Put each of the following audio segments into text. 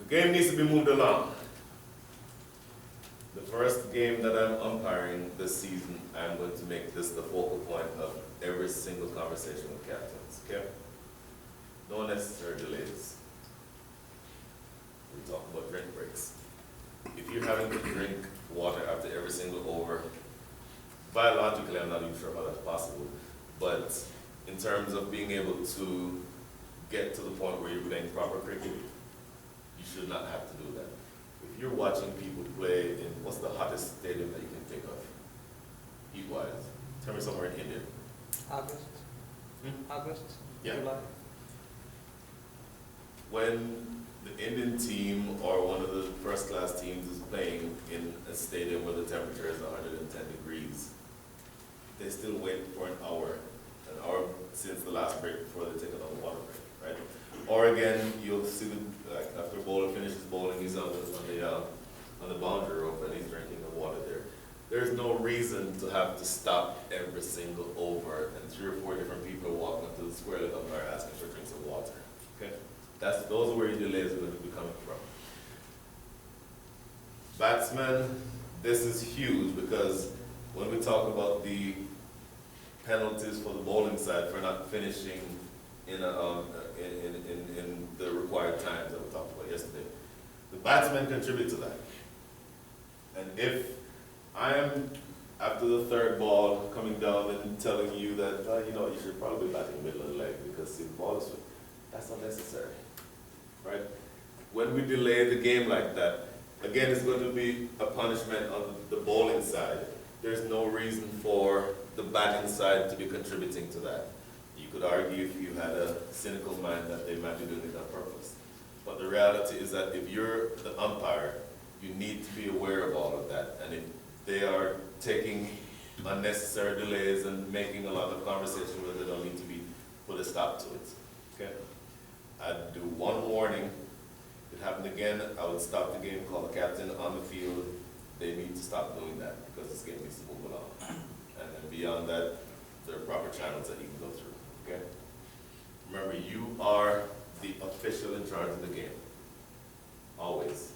The game needs to be moved along. The first game that I'm umpiring this season, I'm going to make this the focal point of every single conversation with captains, okay? No unnecessary delays. We talk about drink breaks. If you're having to drink water after every single over, biologically, I'm not even sure how that's possible, but in terms of being able to get to the point where you're playing proper cricket, you should not have to do that. If you're watching people play in, what's the hottest stadium that you can think of, heat-wise? Tell me somewhere in India. August. August. Yeah. July. When the Indian team or one of the first-class teams is playing in a stadium where the temperature is 110 degrees, they still wait for an hour since the last break before they take another water break, right? Or again, you'll see the, like after a bowler finishes bowling, he's on the boundary rope and he's drinking the water there. There's no reason to have to stop every single over and 3 or 4 different people walking up to the square leg umpire asking for drinks of water. Okay, those are where your delays are going to be coming from. Batsmen, this is huge because when we talk about the penalties for the bowling side for not finishing in the required times that we talked about yesterday, the batsmen contribute to that. And if I am, after the 3rd ball, coming down and telling you that, you should probably be batting middle of the leg because the ball is, that's unnecessary, right? When we delay the game like that, again, it's going to be a punishment on the bowling side. There's no reason for the batting side to be contributing to that. You could argue if you had a cynical mind that they might be doing it on purpose. But the reality is that if you're the umpire, you need to be aware of all of that. And if they are taking unnecessary delays and making a lot of conversation where they don't need to be, put a stop to it. Okay? I'd do one warning. If it happened again, I would stop the game, call the captain on the field. They need to stop doing that because this game needs to move along. And then beyond that, there are proper channels that you can go through. Okay? Remember, you are the official in charge of the game. Always.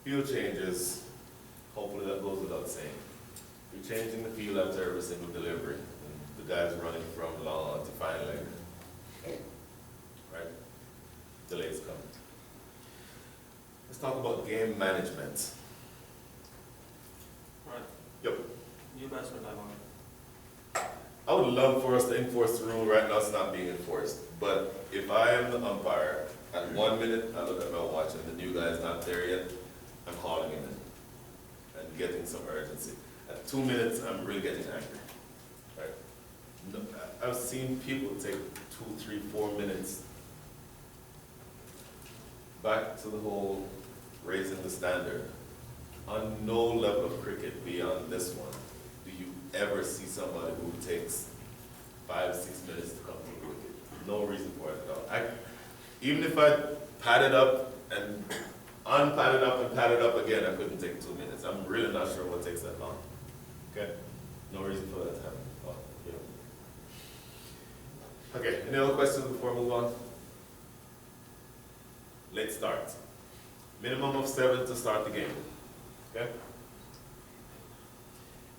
Field changes, hopefully that goes without saying. You're changing the field after every single delivery. And the guys running from long to fine leg. Right? Delays coming. Let's talk about game management. Right. Yep. You guys were that one. I would love for us to enforce the rule. Right now it's not being enforced. But if I am the umpire, at 1 minute I look at my watch and the new guy is not there yet, I'm calling him in and getting some urgency. At 2 minutes, I'm really getting angry. Right? No, I've seen people take 2, 3, 4 minutes. Back to the whole raising the standard. On no level of cricket beyond this one do you ever see somebody who takes 5, 6 minutes to come to the wicket. No reason for it at all. Even if I pad it up and unpad it up and pad it up again, I couldn't take 2 minutes. I'm really not sure what takes that long. Okay? No reason for that to happen. Well, Okay, any other questions before we move on? Late start. Minimum of 7 to start the game. Okay?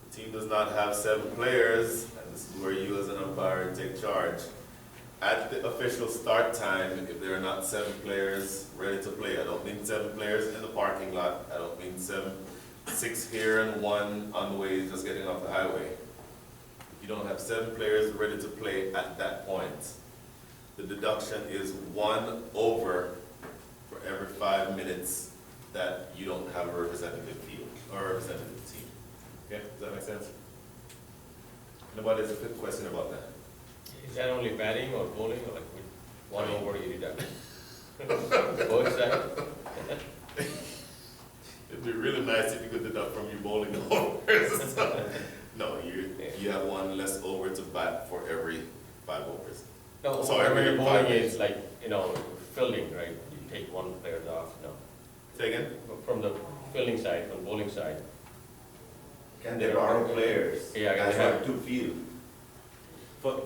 The team does not have 7 players, and this is where you as an umpire take charge. At the official start time, if there are not 7 players ready to play, I don't mean 7 players in the parking lot, I don't mean 6 here and 1 on the way just getting off the highway. If you don't have 7 players ready to play at that point, the deduction is 1 over for every 5 minutes that you don't have a representative field or a representative team. Okay, does that make sense? Anybody has a quick question about that? Is that only batting or bowling or like with 1 over you deduct? Both sides? It'd be really nice if you could deduct from your bowling overs. No, you have 1 less over to bat for every 5 overs. No, So when every you're 5 bowling minutes. is like, fielding, right? You take 1 player off, no. Say again? From the fielding side, from bowling side. Can they borrow players? Yeah, can That's they have- what to field.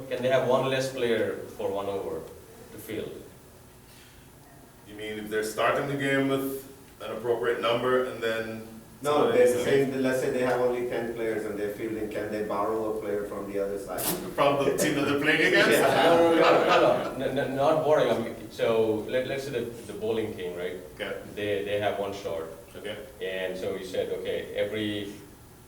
Can they have 1 less player for 1 over to field? You mean if they're starting the game with an appropriate number and then? No, they're saying, that let's say they have only 10 players and they're fielding, can they borrow a player from the other side? From the team that they're playing against? Yeah. Not boring, I mean, so let's say the bowling team, right? Okay, They have one shot, okay. and so you said, okay, every,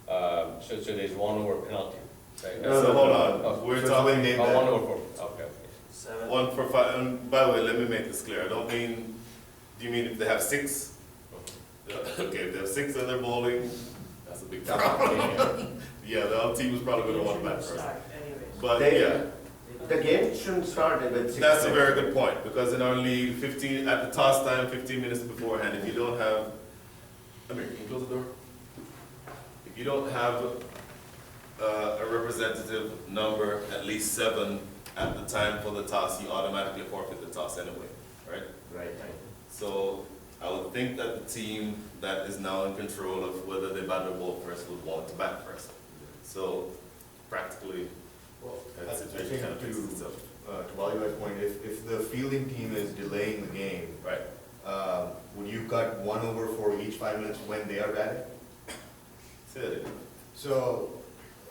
so there's 1 over penalty, right? No, So hold Oh, on, we're so talking when they- 1 over 4, okay. 1 for 5, and by the way, let me make this clear, I don't mean, do you mean if they have 6? Okay, if they have 6 and they're bowling, that's a big problem. Yeah, the other team is probably gonna want to bat first. But They- yeah, The game shouldn't start with 6 that's a very players. good point, because in our league, 15, at the toss time, 15 minutes beforehand, if you don't have, Amir, can you close the door? If you don't have a representative number, at least 7 at the time for the toss, you automatically forfeit the toss anyway, right? Right. So I would think that the team that is now in control of whether they bat or bowl first would want to bat first. So practically, Well, that I situation think kind of fixes itself. to Bali's point, if the fielding team is delaying the game, Right. would you cut 1 over for each 5 minutes when they are batting? Say that again. So,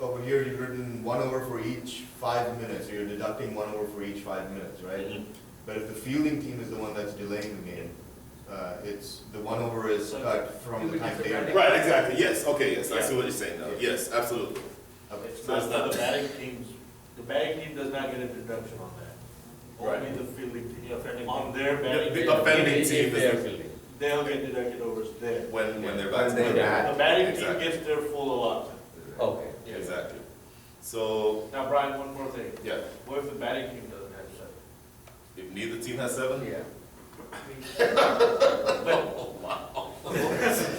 over here, you've written 1 over for each 5 minutes, so you're deducting 1 over for each 5 minutes, right? Mhm. But if the fielding team is the one that's delaying the game, it's, the 1 over is cut from the time they are. Right, exactly, yes, okay, yes, I see what you're saying now, yes, absolutely. Okay. It's not that the batting teams, the batting team does not get a deduction on that. Right. Only the fielding team, offending on their The batting, the offending team If they are is fielding. they'll get deducted over there. when they're When they batting. bat. The batting team Exactly. gets their full allotment. Okay. Exactly. So, Now, Brian, one more thing. yeah, What if the batting team doesn't have 7? if neither team has 7? Yeah. Oh, wow.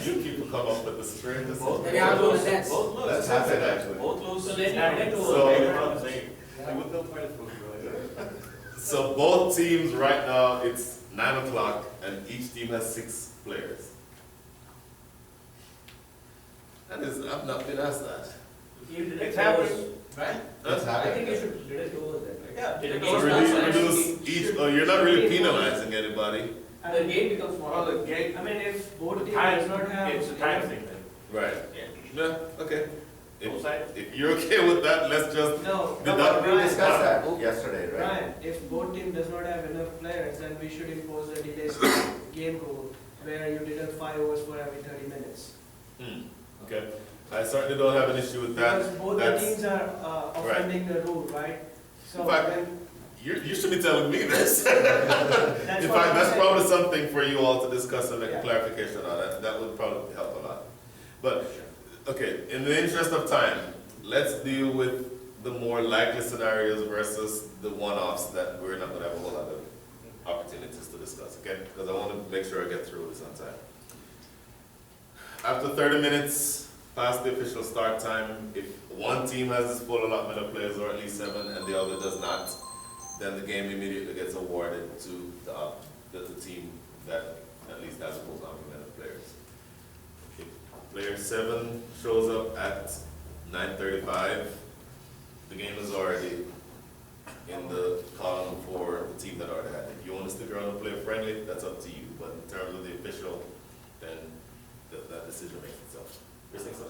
You people come up with the strangest. Maybe I'll go with that. Both lose. That's happened, actually. Both lose. So then you get to So- I would no point of food, So both teams right now, it's 9 o'clock and each team has 6 players. That is, I've not been asked that. It's happening. Right? That's I happened. think you should deduct over that, right? Yeah. The So game reduce, starts and reduce each, oh, you're not really penalizing anybody. the game becomes Well, smaller. the game, I mean, if both the teams time, does not have. it's a time thing then. Right. Yeah, okay. Both If, sides? if you're okay with that, let's just, No, Did no, that- but We Brian, discussed that yesterday, right? Brian, if both team does not have enough players, then we should impose a delayed game rule where you deduct 5 overs for every 30 minutes. okay. I certainly don't have an issue with that. Because both the That's- teams are offending the rule, right? So In fact, then, You should be telling me this. that's In what fact, I'm that's saying. probably something for you all to discuss and make a Yeah. clarification on. That would probably help a lot. But, okay, in the interest of time, let's deal with the more likely scenarios versus the one-offs that we're not gonna have a whole lot of opportunities to discuss, okay? Because I want to make sure I get through this on time. After 30 minutes past the official start time, if one team has its full allotment of players, or at least 7, and the other does not, then the game immediately gets awarded to the team that at least has a full complement of players. If player 7 shows up at 9:35, the game is already in the column for the team that already had it. If you want to stick around and play friendly, that's up to you, but in terms of the official, then that decision makes itself. Just think so.